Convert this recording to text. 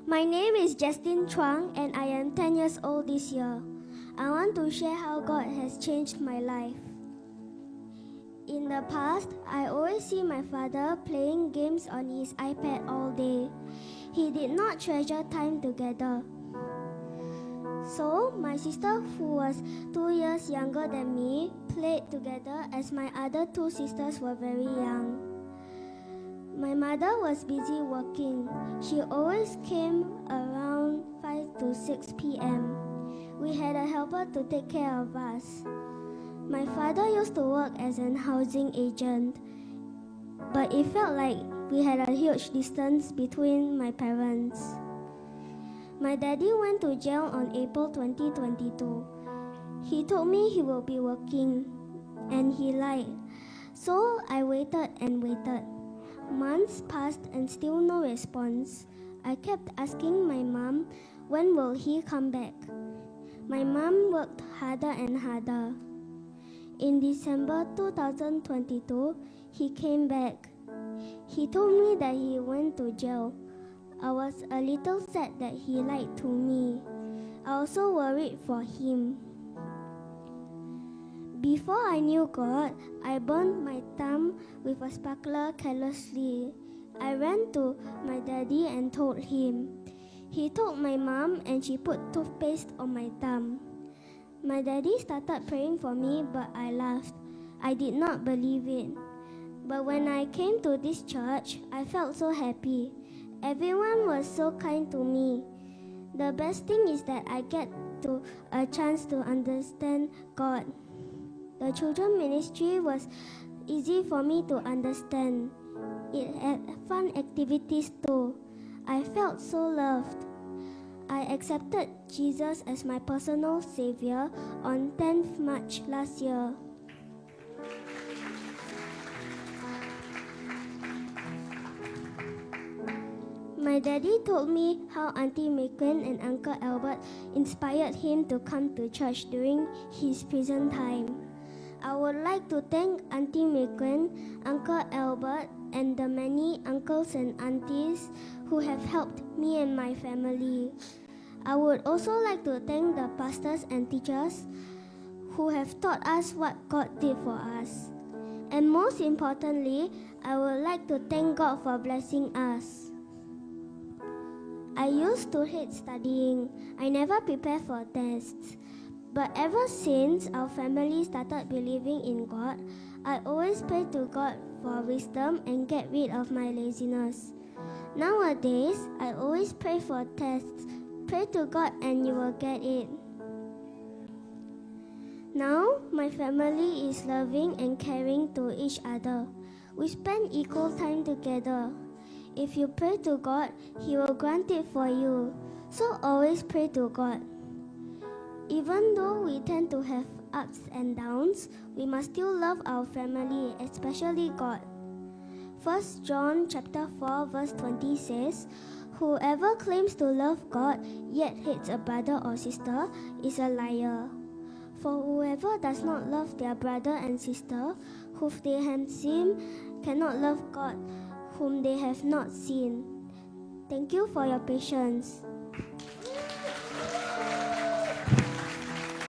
My name is Jestine and I am 10 years old this year. I want to share how God has changed my life. In the past, I always see my father playing games on his iPad all day. He did not treasure time together. So, my sister, who was 2 years younger than me, played together as my other two sisters were very young. My mother was busy working. She always came around 5 to 6 p.m. We had a helper to take care of us. My father used to work as an housing agent, but it felt like we had a huge distance between my parents. My daddy went to jail on April 2022. He told me he will be working, and he lied. So I waited and waited. Months passed and still no response. I kept asking my mom, when will he come back? My mom worked harder and harder. In December 2022, he came back. He told me that he went to jail. I was a little sad that he lied to me. I also worried for him. Before I knew God, I burned my thumb with a sparkler carelessly. I ran to my daddy and told him. He told my mom and she put toothpaste on my thumb. My daddy started praying for me, but I laughed. I did not believe it. But when I came to this church, I felt so happy. Everyone was so kind to me. The best thing is that I get a chance to understand God. The children ministry was easy for me to understand. It had fun activities too. I felt so loved. I accepted Jesus as my personal Savior on 10th March last year. My daddy told me how Auntie Megan and Uncle Albert inspired him to come to church during his prison time. I would like to thank Auntie Megan, Uncle Albert, and the many uncles and aunties who have helped me and my family. I would also like to thank the pastors and teachers who have taught us what God did for us. And most importantly, I would like to thank God for blessing us. I used to hate studying. I never prepared for tests. But ever since our family started believing in God, I always pray to God for wisdom and get rid of my laziness. Nowadays, I always pray for tests. Pray to God and you will get it. Now, my family is loving and caring to each other. We spend equal time together. If you pray to God, He will grant it for you. So always pray to God. Even though we tend to have ups and downs, we must still love our family, especially God. 1 John chapter 4 verse 20 says, "Whoever claims to love God yet hates a brother or sister is a liar. For whoever does not love their brother and sister whom they have seen cannot love God whom they have not seen." Thank you for your patience.